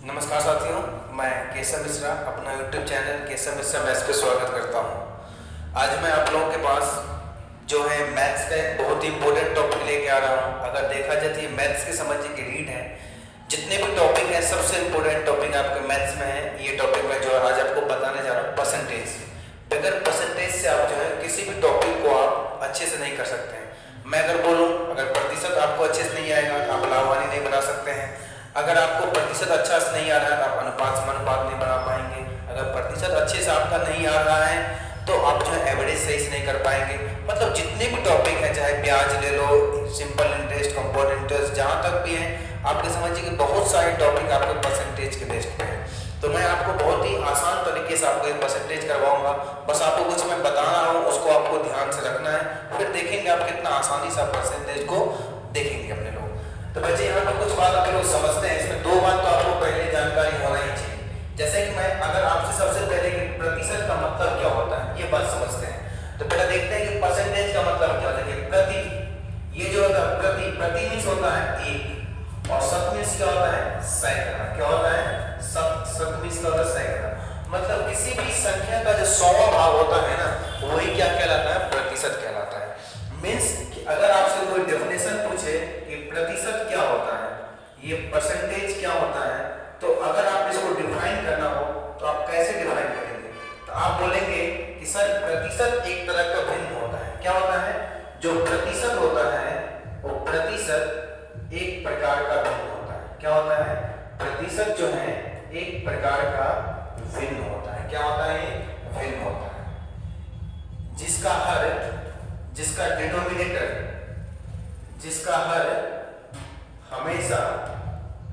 नमस्कार साथियों, मैं केशव मिश्रा अपना YouTube channel Keshav Mishra maths पे स्वागत करता हूँ। आज मैं आप लोगों के पास जो है मैथ्स का एक बहुत ही इंपॉर्टेंट टॉपिक लेके आ रहा हूँ। अगर देखा जाए तो ये मैथ्स के समझने की रीड है। जितने भी टॉपिक हैं सबसे इम्पोर्टेंट टॉपिक आपके मैथ्स में है। ये टॉपिक मैं जो है आज आपको बताने जा रहा हूँ परसेंटेज। बगैर परसेंटेज से आप जो है किसी भी टॉपिक को आप अच्छे से नहीं कर सकते हैं। मैं अगर बोलूँ अगर प्रतिशत आपको अच्छे से नहीं आएगा आप लाभहानि नहीं बना सकते हैं। अगर आपको प्रतिशत अच्छा से नहीं आ रहा है तो आप अनुपात समानुपात नहीं बना पाएंगे। अगर प्रतिशत अच्छे से आपका नहीं आ रहा है तो आप जो है एवरेज सही से नहीं कर पाएंगे। मतलब जितने भी टॉपिक हैं, चाहे ब्याज ले लो, सिंपल इंटरेस्ट, कंपाउंड इंटरेस्ट, जहाँ तक भी हैं, आपके समझिए कि बहुत सारे टॉपिक आपके परसेंटेज के बेस्ड पे हैं। तो मैं आपको बहुत ही आसान तरीके से आपको एक परसेंटेज करवाऊंगा। बस आपको कुछ मैं बता रहा हूँ, उसको आपको ध्यान से रखना है। फिर देखेंगे आप कितना आसानी से परसेंटेज को देखेंगे अपने लोग। तो बच्चे यहाँ पर कुछ बात आप लोग समझते हैं। इसमें दो बात तो आपको पहले जानकारी होना ही चाहिए। जैसे कि मैं अगर आपसे सबसे पहले कि प्रतिशत का मतलब क्या होता है ये बात समझते हैं। तो पहले देखते हैं कि परसेंटेज का मतलब क्या होता है। प्रति, ये जो होता है प्रति मीन्स होता है एक, और शत मीन्स क्या होता है सैकड़ा। क्या होता है शत मीन्स क्या होता है सैकड़ा। मतलब किसी भी संख्या का जो 100वां भाग होता है ना, वही क्या कहलाता है प्रतिशत कहलाता है। मीन्स कि अगर आपसे कोई डेफिनेशन पूछे कि प्रतिशत क्या होता है, ये परसेंटेज क्या होता है, तो अगर आप इसको डिफाइन करना हो तो आप कैसे डिफाइन करेंगे? तो आप बोलेंगे कि सर प्रतिशत एक तरह का भिन्न होता है। क्या होता है? जो प्रतिशत होता है वो प्रतिशत एक प्रकार का भिन्न होता है। क्या होता है? प्रतिशत जो है एक प्रकार का भिन्न होता है। क्या होता है? भिन्न होता है जिसका हर, जिसका डिनोमिनेटर, जिसका हर हमेशा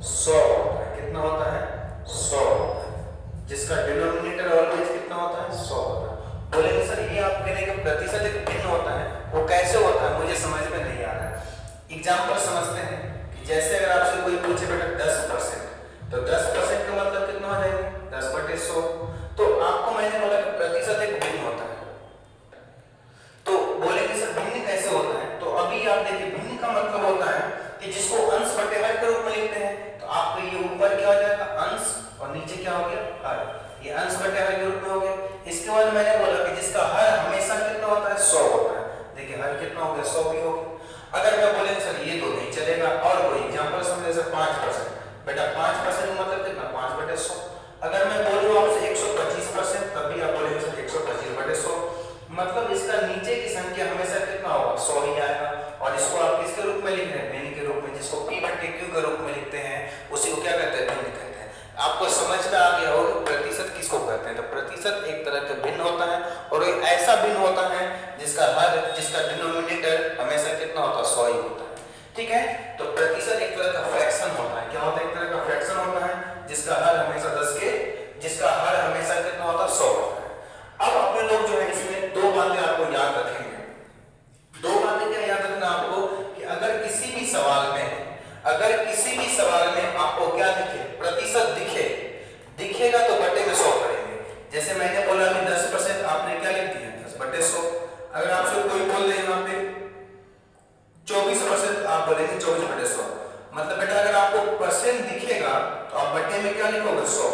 100 होता है। कितना होता है? 100 होता है। जिसका डिनोमिनेटर ऑलवेज कितना होता है? 100 होता है। बोलेंगे सर ये आप कहने का प्रतिशत एक भिन्न होता है, वो कैसे होता है? मुझे समझ में नहीं आ रहा है। एग्जाम्पल समझते हैं कि जैसे अगर आपसे कोई पूछे बेटा 10%, तो 10% का मतलब कितना हो जाएगा? 10/100। तो आपको मैंने बोला कि प्रतिशत एक भिन्न होता है। तो बोलेंगे सर भिन्न कैसे होता है? तो अभी आप देखिए भिन्न का मतलब होता है कि जिसको अंश बटे हर के रूप में लिखते हैं। तो आपको ये ऊपर क्या हो जाएगा? अंश, और नीचे क्या हो गया? हर। ये अंश बटे हर के रूप में हो गया। इसके बाद मैंने बोला कि जिसका हर हमेशा कितना होता है? 100 होता है। देखिए हर कितना हो गया? 100 भी हो गया। अगर मैं बोले सर ये तो नहीं चलेगा, और कोई एग्जांपल समझे सर 5%, बेटा 5% मतलब कितना? 5/100। अगर मैं बोल रहा हूं आपसे 125%, तब भी आप बोलेंगे सर 125/100। मतलब इसका नीचे की संख्या हमेशा कितना होगा? 100 ही आएगा। और इसको आप किसके रूप में लिख रहे हैं? भिन्न के रूप में। जिसको p/q के रूप में लिखते हैं उसी को क्या कहते हैं? भिन्न कहते हैं। आपको समझ में आ गया होगा प्रतिशत किसको कहते हैं। तो प्रतिशत एक तरह का भिन्न होता है, और एक ऐसा भिन्न होता है जिसका हर, जिसका डिनोमिनेटर हमेशा कितना होता है? 100 ही होता है। ठीक है। तो प्रतिशत एक तरह का फ्रैक्शन होता है। क्या होता है? एक तरह का फ्रैक्शन होता है जिसका हर हमेशा 10 के, जिसका हर हमेशा कितना होता है? 100 होता है। अब अपने लोग जो है इसमें दो बातें आपको याद रखेंगे। दो बातें क्या याद रखना आपको कि अगर किसी भी सवाल में, अगर किसी भी सवाल में आपको क्या दिखे? प्रतिशत दिखेगा तो बटे में 100 करेंगे। जैसे मैंने बोला अभी 10%, आपने क्या लिख दिया? 10/100। अगर आपसे कोई बोल दे यहाँ पे 24%, आप बोलेंगे 24/100। मतलब बेटा अगर आपको परसेंट दिखेगा तो आप बटे में क्या लिखोगे? 100।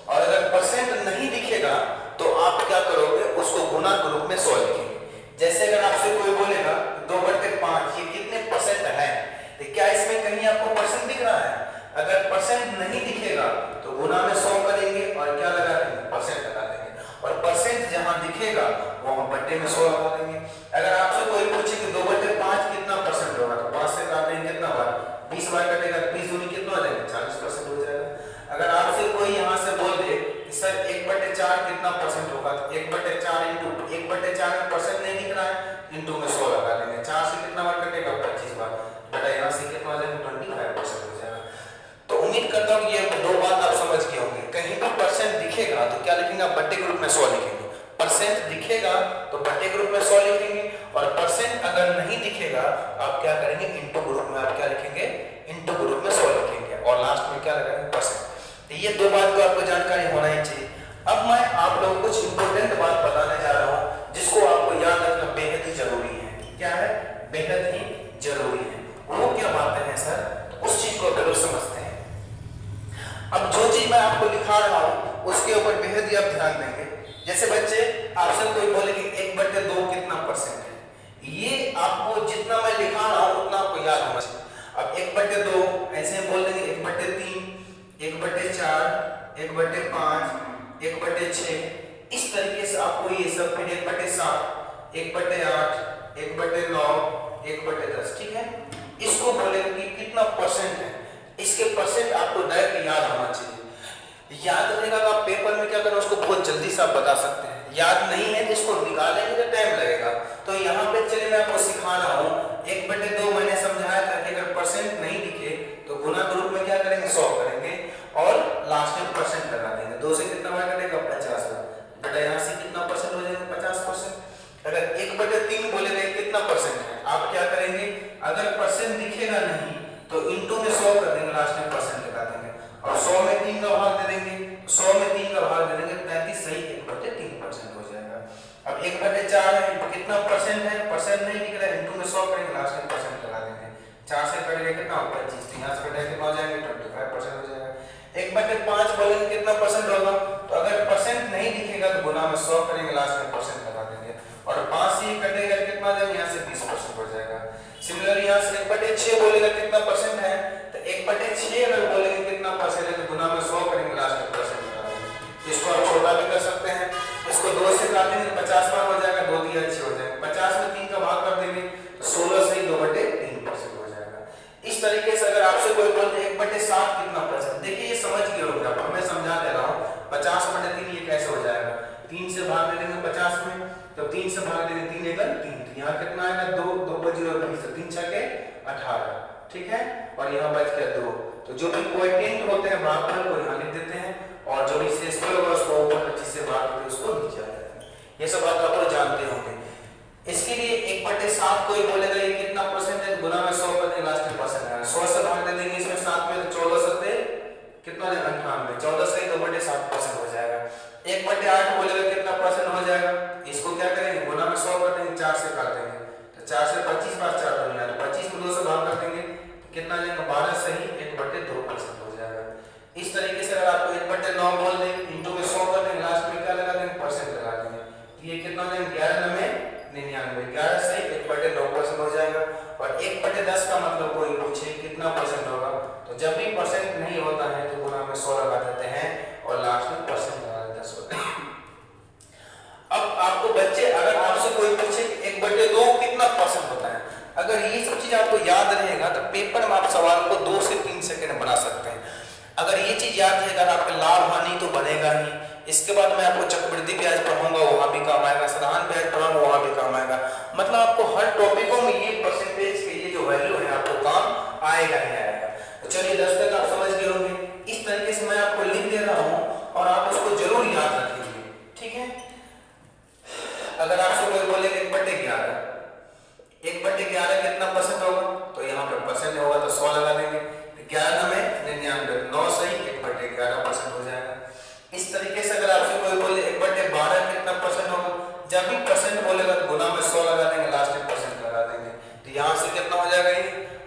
और अगर परसेंट नहीं दिखेगा तो आप क्या करोगे? उसको गुना के रूप में 100 लिखेंगे। जैसे अगर आपसे कोई बोलेगा 2/5 ये कितने परसेंट है, तो क्या इसमें कहीं आपको परसेंट दिख रहा है? अगर परसेंट नहीं दिखेगा तो गुना में 100 करेंगे और क्या लगा देंगे? परसेंट लगा देंगे। और परसेंट जहां दिखेगा वहां बटे में 100 लगा देंगे। अगर आपसे कोई पूछे कि 2/5 कितना परसेंट होगा, तो 5 से काटेंगे कितना बार? 20 बार कटेगा, 20 दूनी कितना हो जाएगा? 40% हो जाएगा। अगर आपसे कोई यहाँ से बोल दे कि सर 1/4 कितना परसेंट होगा, तो 1/4 इंटू 1/4 में परसेंट नहीं दिख रहा है, इंटू में 100 लगा देंगे। 4 से कितना बार कटेगा? 25 बार। बेटा यहाँ से कितना हो जाएगा? 25% हो जाएगा। तो उम्मीद करता हूँ ये दो बात आप समझ गए होंगे। कहीं भी परसेंट दिखेगा तो क्या लिखेंगे? बटे के रूप में 100 लिखेंगे। परसेंट दिखेगा तो बटे के रूप में 100 लिखेंगे, और परसेंट अगर नहीं दिखेगा आप क्या करेंगे? इंटू ग्रुप में आप क्या लिखेंगे? इंटू ग्रुप में 100 लिखेंगे, और लास्ट में क्या लगाएंगे? परसेंट। तो ये दो बात को आपको जानकारी होना ही चाहिए। अब मैं आप लोगों को कुछ इंपॉर्टेंट बात बताने जा रहा हूँ जिसको आपको याद रखना बेहद ही जरूरी है। क्या है? बेहद ही जरूरी है। वो क्या बातें हैं सर? उस चीज को आप लोग समझते हैं। अब जो चीज मैं आपको लिखा रहा हूँ उसके ऊपर बेहद ही आप ध्यान देंगे। जैसे बच्चे आपसे कोई बोले कि 1/2 कितना परसेंट है, ये आपको जितना मैं लिखा रहा हूँ उतना आपको याद होना चाहिए। अब 1/2 ऐसे बोल देंगे 1/3, 1/4, 1/5, 1/6, इस तरीके से आपको ये सब, फिर 1/7, 1/8, 1/9, 1/10, ठीक है। इसको बोलेंगे कि कितना परसेंट है, इसके परसेंट आपको डायरेक्ट याद होना चाहिए। याद रहेगा तो आप पेपर में क्या करें, उसको बहुत जल्दी से आप बता सकते हैं। याद नहीं है तो इसको निकालेंगे तो टाइम लगेगा। तो यहाँ पे चलिए मैं आपको सिखा रहा हूँ 1/2 मैंने समझाया था कि अगर परसेंट नहीं दिखे तो गुना के रूप में क्या करेंगे, 100 करेंगे और लास्ट में परसेंट लगा देंगे। 2 से कितना बार कटेगा, 50 बेटा, यहाँ से कितना परसेंट हो जाएगा, 50%। अगर 1/3 बोलेंगे कितना परसेंट है, आप क्या करेंगे, अगर परसेंट दिखेगा नहीं तो इंटू में 100 कर देंगे, लास्ट में परसेंट लगा देंगे और 100 में 3 का भाग दे देंगे, 100 में 3 का भाग दे देंगे, 35 सही 1/3% हो जाएगा। अब 1/4 है तो कितना परसेंट है, परसेंट नहीं दिख रहा है, इंटू में 100 करेंगे, लास्ट में परसेंट लगा देंगे। 4 से कटेगा कितना, 25, यहाँ से कटेगा कितना हो जाएंगे, 25% हो जाएगा। 1/5 बोलेंगे कितना परसेंट होगा, तो अगर परसेंट नहीं दिखेगा तो गुना में 100 करेंगे, लास्ट में परसेंट लगा देंगे और 5 से कटेगा कितना हो जाएगा, यहाँ से 20% हो जाएगा। सिमिलरली यहाँ से 1/6 बोलेगा कितना परसेंट है, तो 1/6 अगर बोलेंगे कितना परसेंट है तो गुना में 100 करेंगे, लास्ट में परसेंट लगा देंगे। इसको आप छोटा भी कर सकते हैं, इसको 2 से काटेंगे 50 बार हो जाएगा, 2 दिया 6 हो जाएगा, 50 में 3 का भाग कर देंगे तो 16 से 2/3% हो जाएगा। इस तरीके से अगर आपसे कोई बोलते 1/7 कितना परसेंट, देखिए ये समझ गए होंगे आप, मैं समझा दे रहा हूँ। 50/3 ये कैसे हो जाएगा, 3 से भाग दे देंगे 50 में, तो 3 से भाग देंगे 3 एकल 3, तो यहाँ कितना आएगा, 2, 2/0 3 छके 18, ठीक है, और यहाँ बच गया 2। तो जो भी कोएफिशिएंट होते हैं भागफल को यहाँ लिख देते हैं और जो भी शेषफल होगा उसको ऊपर 25 से भाग देते हैं, उसको नीचे आ जाता है। ये सब बात आप लोग जानते होंगे। इसके लिए 1/7 कोई बोलेगा ये कितना परसेंट है, गुना में 100 कर देंगे, लास्ट में परसेंट आएगा, 100 से भाग दे देंगे इसमें 7 में, तो 14 से कितना हो जाएगा, 98, 14 से 2/7% हो जाएगा। 1/8 बोलेगा कितना परसेंट हो जाएगा, इसको क्या करेंगे, गुना में 100 कर देंगे, 4 से काट देंगे, तो 4 से 25 बार 4 बनेगा, तो 25 में 2 से भाग कर देंगे तो कितना आ जाएगा, 12 सही 1/2% हो जाएगा। इस तरीके से अगर आपको 1/9 बोल देंगे, इंटू में 100 कर देंगे, लास्ट में क्या लगा देंगे, परसेंट लगा देंगे, तो ये कितना हो जाएगा, 11 में 99, 11 सही 1/9% हो जाएगा। और 1/10 का मतलब कोई पूछे कितना परसेंट होगा, तो जब भी परसेंट नहीं होता है तो गुना में 100 लगा देते हैं और लास्ट में परसेंट लगा देते हैं। अब आपको बच्चे अगर आपसे कोई पूछे 1/2 कितना परसेंट होता है, अगर ये सब चीज आपको याद रहेगा तो पेपर में आप सवाल को 2 से 3 सेकंड बना सकते हैं। अगर ये चीज याद रहेगा तो आपका लाभ हानि तो बनेगा ही। इसके बाद मैं आपको चक्रवृद्धि ब्याज पढ़ाऊंगा, वहां भी काम आएगा, साधारण ब्याज पढ़ाऊंगा, वहां भी काम आएगा। मतलब आपको हर टॉपिकों में ये परसेंटेज के ये जो वैल्यू है आपको काम आएगा ही आएगा। तो चलिए 10 तक आप समझ गए होंगे। इस तरीके से मैं आपको लिख दे रहा हूँ और आप उसको जरूर याद रखेंगे, ठीक है। अगर आपसे कोई बोले 1/11, 1/11 कितना परसेंट होगा, तो यहाँ पे परसेंट होगा तो 100 लगा देंगे, 11 में 99, 9 सही 1/11% हो जाएगा। इस तरीके से अगर आपसे कोई बोले 1/12 कितना परसेंट होगा, जब भी परसेंट बोलेगा तो गुना में 100 लगा देंगे, लास्ट में परसेंट लगा देंगे, तो यहाँ से कितना हो जाएगा, ये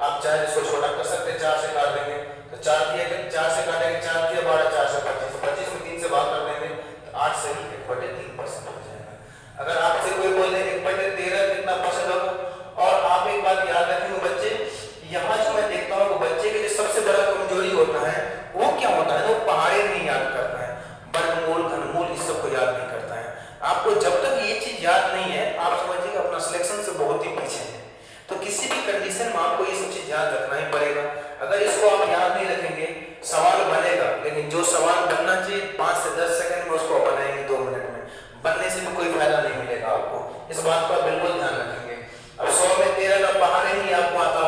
आप चाहे इसको छोटा कर सकते हैं, 4 से काट देंगे, तो 4 से काटेंगे, 4 दिया 12, 4 से 25, 25 में 3 से भाग कर देंगे तो 8 सही 1/3% हो जाएगा। अगर आपसे कोई बोले 1/13 कितना परसेंट होगा, और आप एक बात याद रखेंगे बच्चे, यहाँ जो मैं देखता हूँ बच्चे के जो सबसे बड़ा कमजोरी होता है वो क्या होता है, वो पहाड़े नहीं याद करता है, वर्गमूल घनमूल इस सब को याद नहीं करता है। आपको जब तक ये चीज याद नहीं है आप समझिएगा अपना सिलेक्शन से बहुत ही पीछे है। तो किसी भी कंडीशन में आपको ये सब चीज याद रखना ही पड़ेगा। अगर इसको आप याद नहीं रखेंगे सवाल बनेगा, लेकिन जो सवाल बनना चाहिए 5 से 10 सेकंड में उसको बनाएंगे 2 मिनट में, बनने से भी कोई फायदा नहीं मिलेगा आपको। इस बात का बिल्कुल ध्यान रखेंगे। अब 100 में 13 का पहाड़े नहीं आपको आता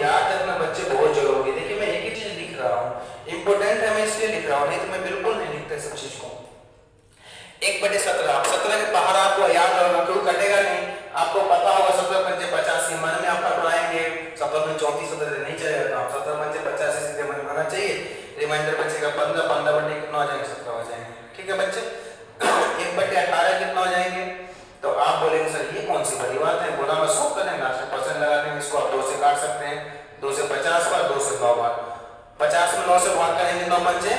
याद रखना बच्चे बहुत जरूरी है। देखिए मैं एक ही चीज लिख रहा हूँ, इंपोर्टेंट है, मैं इसलिए लिख रहा हूँ, नहीं तो मैं बिल्कुल नहीं लिखता सब चीज को। 1/17, आप 17 के बाहर आपको याद होगा, क्यों कटेगा नहीं, आपको पता होगा 17 पंजे 85 मन में आपका बनाएंगे, 17 में 34 17 नहीं चलेगा, आप 17 पंजे 85 सीधे मन में आना चाहिए, रिमाइंडर बचेगा 15, 15 बटे कितना हो जाएंगे 17 हो जाएंगे। ठीक है बच्चे, 1/18 कितना हो जाएंगे, तो आप बोलेंगे सर ये कौन सी बड़ी बात है, गुना में 100 करेंगे, लास्ट में परसेंट लगा देंगे, इसको आप 2 से काट सकते हैं, 2 से 50 बार, 2 से 9 बार, 50 में 9 से भाग करेंगे, 9 पंजे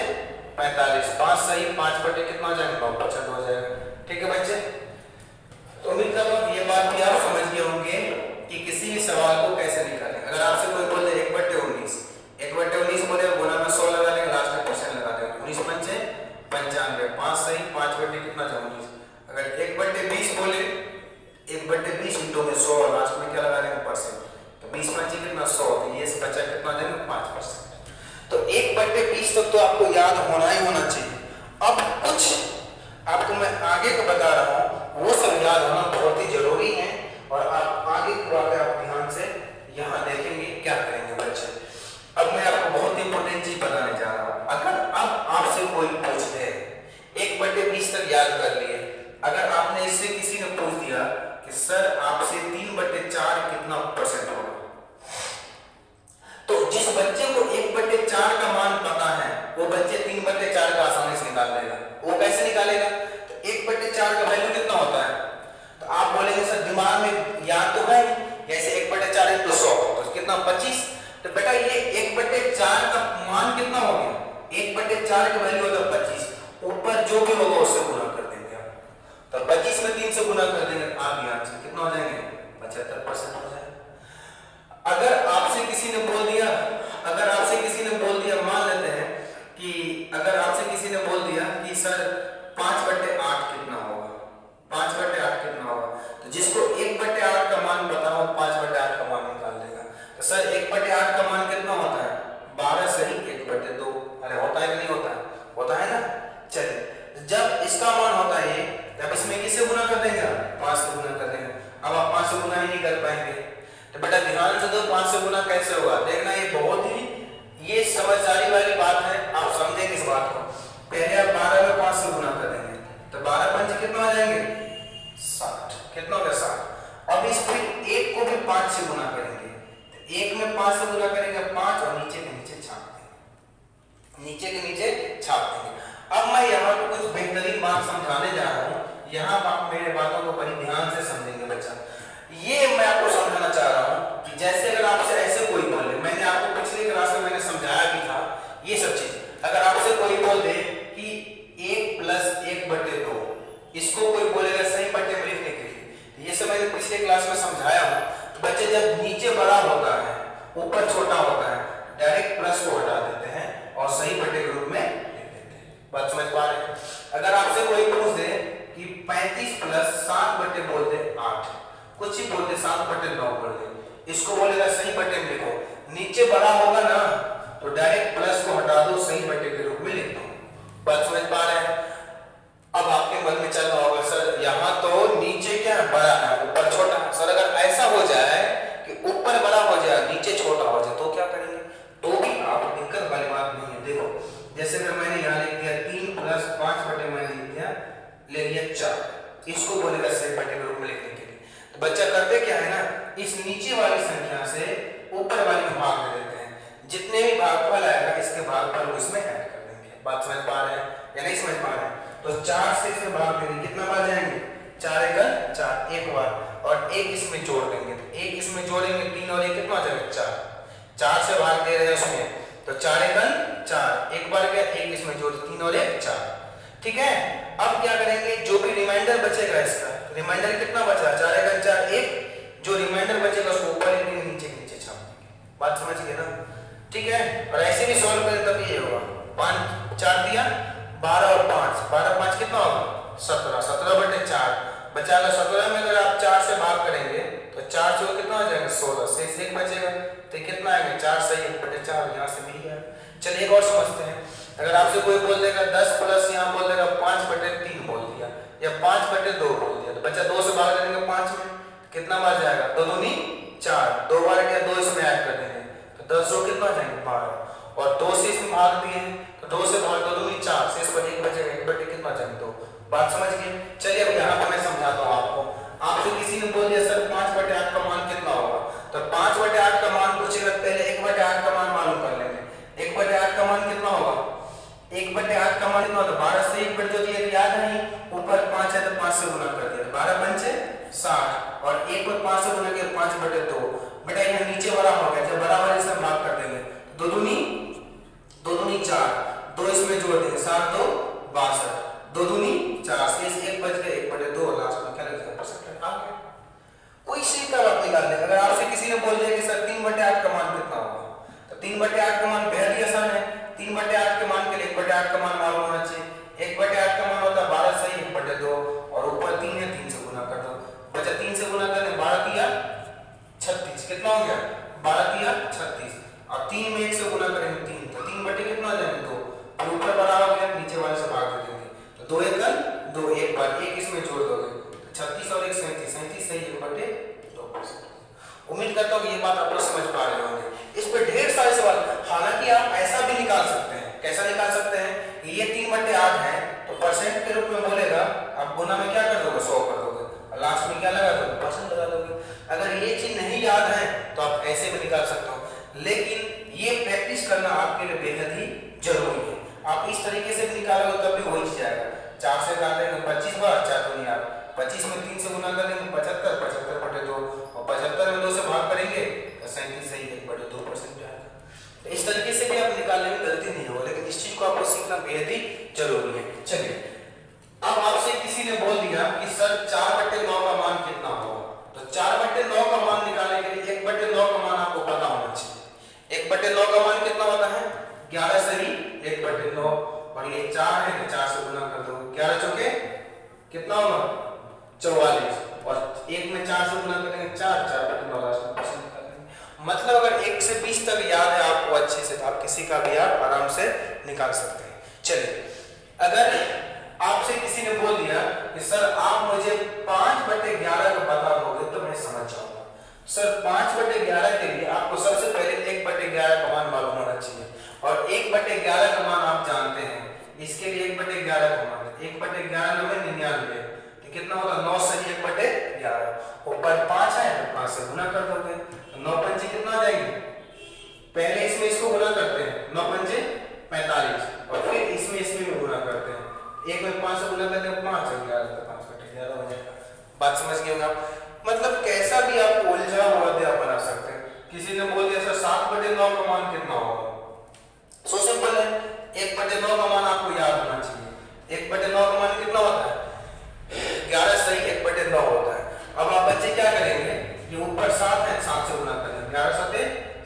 45, 5 सही, 5 बटे कितना हो जाएगा 9% हो जाएगा। ठीक है बच्चे, तो उम्मीद करता हूँ ये बात भी आप समझ गए होंगे कि किसी भी सवाल को कैसे निकालें। अगर आपसे कोई बोले 1/19, 1/19 बोले गुना में 100 लगा देंगे, लास्ट में परसेंट लगा देंगे, 19 पंजे 95, 5 सही, 5 बटे कितना जाए 19। अगर 1/20 बोले 1/20 इंटू में 100, लास्ट में क्या लगा देंगे परसेंट, तो 20 पंजे कितना 100, तो ये बचा कितना देंगे 5%। तो 1/20 तक तो आपको याद होना ही होना चाहिए। अब कुछ आपको मैं आगे को बता रहा हूँ, वो सब याद होना बहुत ही जरूरी है, और आप आगे की बातें आप ध्यान से यहाँ देखेंगे क्या करेंगे बच्चे। अब मैं आपको बहुत इंपॉर्टेंट चीज बताने जा रहा हूँ। अगर अब आपसे कोई पूछ दे 1/20 तक याद कर लिए, अगर आपने इससे किसी ने पूछ दिया कि सर आपसे 3/4 कितना परसेंट होगा, तो जिस बच्चे को 1/4 का मान पता है वो बच्चे 3/4 का आसानी से निकाल लेगा। वो कैसे निकालेगा, तो 1/4 का वैल्यू कितना होता है, तो आप बोलेंगे सर दिमाग में याद तो है, जैसे 1/4 इंटू 100 तो कितना 25, तो बेटा ये 1/4 का मान कितना हो गया, 1/4 का वैल्यू होगा 25, ऊपर जो भी होगा उससे गुना कर देंगे आप, तो 25 में 3 से गुना कर देंगे, आप यहाँ से कितना हो जाएंगे 75% हो जाएगा। अगर आपसे किसी ने बोल दिया, अगर आपसे किसी ने बोल दिया, मान लेते हैं कि अगर आपसे किसी ने बोल दिया कि सर 5/8 कितना होगा, 5/8 कितना होगा, तो जिसको 1/8 का मान पता हो 5/8 का मान निकाल देगा। तो सर 1/8 का मान कितना होता है 12 सही, 1/2, अरे होता है कि नहीं होता है, होता है ना। चलिए जब इसका मान होता है तब इसमें किससे गुना कर देंगे, 5 से गुना कर देंगे। अब आप 5 से गुना ही नहीं कर पाएंगे, तो बेटा ध्यान से दो 5 से गुना कैसे होगा, देखना ये बहुत ही ये समझदारी वाली बात है, आप समझेंगे इस बात को। पहले आप 12 में 5 से गुना कर देंगे, तो 12 पंजे कितना हो जाएंगे 60, कितना होगा 60। अब इस फिर 1 को भी 5 से गुना करेंगे, तो 1 में 5 से गुना करेंगे 5, और नीचे के नीचे छाप देंगे, नीचे के नीचे छाप देंगे। अब मैं यहाँ पर कुछ बेहतरीन बात समझाने जा रहा हूँ, यहाँ आप मेरे बातों को बड़ी ध्यान से समझेंगे बच्चा। ये मैं आपको समझाना चाह रहा हूँ कि जैसे अगर आपसे ऐसे कोई बोले, मैंने आपको पिछली क्लास में मैंने समझाया भी था ये सब चीज, अगर आपसे कोई बोल दे कि 1 + 1/2, इसको कोई बोलेगा सही पट्टे में लिखने के लिए, ये सब मैंने पिछले क्लास में समझाया हूँ। तो बच्चे जब नीचे बड़ा होता है ऊपर छोटा होता है, डायरेक्ट प्लस को हटा देते हैं और सही पट्टे के रूप में लिख देते हैं। बात समझ पा रहे हैं। अगर आपसे कोई पूछ दे कि 35 + 7 बोल दे 8, कुछ ही बोलते 7/9 बोल दे, इसको बोलेगा सही पट्टे में लिखो, नीचे बड़ा होगा ना तो डायरेक्ट प्लस को हटा दो, सही पट्टे के रूप में लिख दो। बात समझ पा रहे हैं। अब आपके मन में चल रहा होगा सर यहाँ तो नीचे क्या बड़ा है ऊपर छोटा है, सर अगर ऐसा हो जाए कि ऊपर बड़ा हो जाए नीचे छोटा हो जाए तो क्या करेंगे, तो भी आप दिक्कत वाली बात नहीं है। देखो जैसे अगर मैंने यहाँ लिख दिया 3 + 5 बटे मैंने लिख दिया, ले लिया 4, इसको बोलेगा सही पट्टे के रूप में लिखने के लिए। तो बच्चा करते क्या है ना, इस नीचे वाली संख्या से ऊपर वाली में भाग दे देते हैं, जितने भी भागफल आएगा इसके भागफल को इसमें ऐड कर देंगे। बात समझ पा रहे हैं या नहीं समझ पा रहे हैं। तो 4 से इसमें भाग देंगे, कितना बार जाएंगे 4 × 4 एक बार, और 1 इसमें जोड़ देंगे, तो 1 इसमें जोड़ेंगे 3 और 1 कितना हो जाएगा 4, 4 से भाग दे रहे हैं उसमें, तो 4 × 4 एक बार गया, 1 इसमें जोड़ 3 और 1 4। ठीक है, अब क्या करेंगे, जो भी रिमाइंडर बचेगा इसका रिमाइंडर कितना बचा 4 × 4 1, जो रिमाइंडर बचेगा उसको ऊपर लिखेंगे नीचे के नीचे छाप देंगे। बात समझ गए ना। ठीक है, और ऐसे भी सॉल्व करें तब ये होगा 5 4 दिया 12 और 5, 12 5 कितना होगा 17, 17/4 बचाएगा। 17 में अगर आप 4 से भाग करेंगे तो 4 से कितना हो जाएगा 16, से 1 बचेगा तो कितना आएगा 4 सही 1/4, यहाँ से मिल गया। चलिए एक और समझते हैं। अगर आपसे कोई बोल देगा 10 प्लस यहाँ बोल देगा 5/3 बोल दिया या 5/2 बोल दिया, तो बच्चा 2 से भाग करेंगे 5 में, कितना बार जाएगा 2 दूनी 4, 2 बार क्या 2 इसमें ऐड कर देंगे, 10 कितना जाएंगे 12 और 2 से इसमें भाग दिए तो 2 से भाग 2 दूनी 4 से इस पर 1 बचेगा 1 बटे कितना जाएंगे 2। बात समझ गए। चलिए अब यहाँ पर मैं समझाता हूँ आपको। आपसे किसी ने बोल दिया सर 5/8 का मान कितना होगा, तो 5/8 का मान पूछेगा पहले 1/8 का मान मालूम कर लेंगे। 1/8 का मान कितना होगा, 1/8 का मान कितना होता है 12 से 1 बट जो दिया याद नहीं, ऊपर 5 है तो 5 से गुना कर दिया 12 पंचे 60 और 1 को 5 से गुना किया 5/2। बेटा यहाँ नीचे बड़ा हो गया, जब बड़ा वाले से भाग कर देंगे 2 दूनी 4, 2 इसमें जोड़ देंगे 7 2 62, 2 दूनी 4 से 1 बच गया 1/2 लास्ट में क्या लग जाएगा परसेंटेज आ गया। कोई सी का बात निकाल ले। अगर आपसे किसी ने बोल दिया कि सर 3/8 का मान कितना होगा, तो 3/8 का मान बेहद ही आसान है। 3/8 के मान के लिए 1/8 का मान मालूम होना चाहिए। 1/8 का मान होता है 12 सही 1/2 और ऊपर 3 है 3 से गुना कर दो, बचा 3 से गुना करने 12 तिया 36 कितना हो गया 12 तिया 36 और 3 में 1 से गुना करेंगे 3 तो 3 बटे कितना हो जाएंगे 2 और ऊपर बड़ा हो गया नीचे वाले से भाग दे देंगे तो 2 1 2 एक बार 1 इसमें जोड़ दोगे तो 36 और 1 37 37 सही 1/2%। उम्मीद करता हूँ ये बात आप लोग समझ पा रहे होंगे। इस पर ढेर सारे सवाल, हालांकि आप ऐसा भी निकाल सकते हैं। कैसा निकाल सकते हैं, ये 3/8 है तो परसेंट के रूप में बोलेगा, आप गुना में क्या कर दोगे 100 कर दोगे और लास्ट में क्या लगा दोगे परसेंट लगा दोगे। अगर ये चीज नहीं याद है तो आप ऐसे भी निकाल सकते हो, लेकिन ये प्रैक्टिस करना आपके लिए बेहद ही जरूरी है। आप इस तरीके से भी निकालोगे तब भी हो ही जाएगा। 4 से काटेंगे 25 बार 4 दूनी 8, 25 में 3 से गुना करेंगे 75 75/2 और 75 में 2 से भाग करेंगे तो 37 सही 1/2% आएगा। तो इस तरीके से भी आप निकालने में गलती नहीं होगा, लेकिन इस चीज को आपको सीखना बेहद ही जरूरी है। चलिए अब आपसे किसी ने बोल दिया कि सर 4/9 का मान कितना होगा, तो 4/9 का मान निकालने के लिए 1/9 का मान आपको पता होना चाहिए। 1/9 का मान कितना होता है 11 सही 1/9 और ये 4 है तो 4 से गुना कर दो 11 चौके कितना होगा 44 और 1 में 4 से गुना करेंगे 4 4/9 लास्ट में परसेंट निकालेंगे। मतलब अगर 1 से 20 तक याद है आपको अच्छे से तो आप किसी का भी आप आराम से निकाल सकते हैं। चलिए अगर आपसे किसी ने बोल दिया कि सर आप मुझे 5/11 का बता दोगे तो मैं समझ जाऊंगा। सर 5/11 के लिए आपको सबसे पहले 1/11 का मान मालूम होना चाहिए और 1/11 का मान आप जानते हैं। इसके लिए 1/11 का मान 1/11 में 99 तो कितना होगा 9 सही 1/11 ऊपर 5 है तो 5 से गुना कर दोगे 9 पंचे कितना आ जाएंगे, पहले इसमें इसको गुना करते हैं 9 पंचे 45 और फिर इसमें भी गुना करते हैं 1 में 5 से गुना करते हैं 5 हो गया तो 5/11 हो जाएगा। बात समझ गए होंगे आप। मतलब कैसा भी आप उलझा हुआ दिया बना सकते हैं। किसी ने बोल दिया सर 7/9 का मान कितना होगा, सो सिंपल है 1/9 का मान आपको याद होना चाहिए। 1/9 का मान कितना होता है 11 सही 1/9 होता है। अब आप बच्चे क्या करेंगे, ये ऊपर 7 है 7 से गुना करेंगे 11 7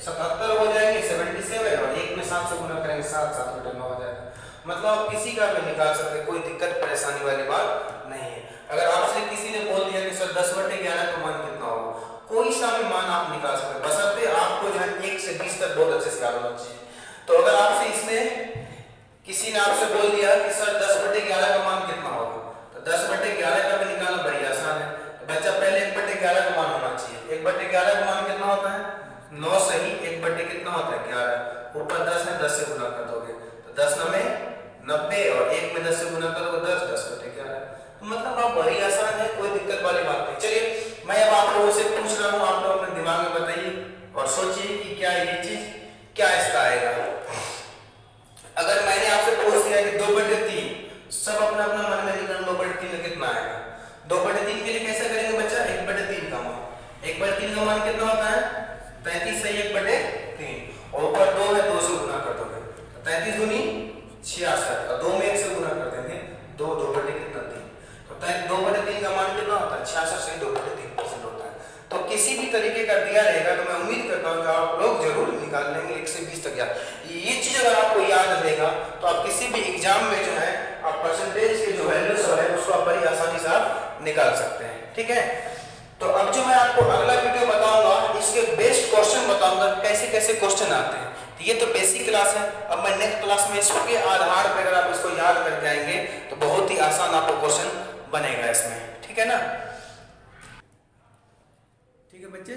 77 हो जाएंगे 77 और 1 में 7 से गुना करेंगे 7 7/9 हो जाएगा। मतलब आप किसी का भी निकाल सकते हैं, कोई दिक्कत परेशानी वाली बात नहीं है। अगर आपसे किसी ने बोल दिया कि सर 10/11 का मान कितना होगा, कोई सा भी मान आप निकाल सकते हैं, बशर्ते आपको जो है 1 से 20 तक बहुत अच्छे से याद होना चाहिए। तो अगर आपसे इसमें किसी ने आपसे बोल दिया कि सर 10/11 का मान कितना होगा, तो 10/11 का भी निकालना बड़ी आसान है। तो बच्चा पहले 1/11 का मान होना चाहिए। 1/11 का मान कितना होता है 9 सही 1/ कितना होता है 11 ऊपर 10 है 10 से गुना कर दोगे तो 10 9 90 और 1 में 10 से गुना करोगे 10 10/11। तो मतलब आप बड़ी आसान है, कोई दिक्कत वाली बात नहीं। चलिए मैं अब आप लोगों से पूछ रहा हूँ, आप लोग अपने दिमाग में बताइए और सोचिए कि क्या ये चीज क्या इसका आएगा। अगर मैंने आपसे पूछ दिया कि 2/3 सब अपना अपना मन में निकाल 2/3 में कितना आएगा। 2/3 के लिए कैसे करेंगे बच्चा 1/3 का मान 1/3 का मान कितना होता है 35 सही 1/3 और ऊपर 2 है 2 से गुना कर दोगे 33 दूनी 66 और 2 में 1 से गुना कर देंगे 2 2/3 कितना 3 तो 2/3 का मान कितना होता है 66 सही 2/3% होता है। तो किसी भी तरीके का दिया रहेगा तो मैं उम्मीद करता हूँ कि आप लोग जरूर निकाल लेंगे 1 से 20 तक याद। ये चीज अगर आपको याद रहेगा तो आप किसी भी एग्जाम में जो है आप परसेंटेज के जो वैल्यूज है उसको आप बड़ी आसानी से आप निकाल सकते हैं। ठीक है, तो अब जो मैं आपको अगला वीडियो बताऊंगा इसके बेस्ट क्वेश्चन बताऊंगा कैसे कैसे क्वेश्चन आते हैं। ये तो बेसिक क्लास है, अब मैं नेक्स्ट क्लास में इसके आधार पर अगर आप इसको याद करके आएंगे तो बहुत ही आसान आपको क्वेश्चन बनेगा इसमें। ठीक है ना, ठीक है बच्चे।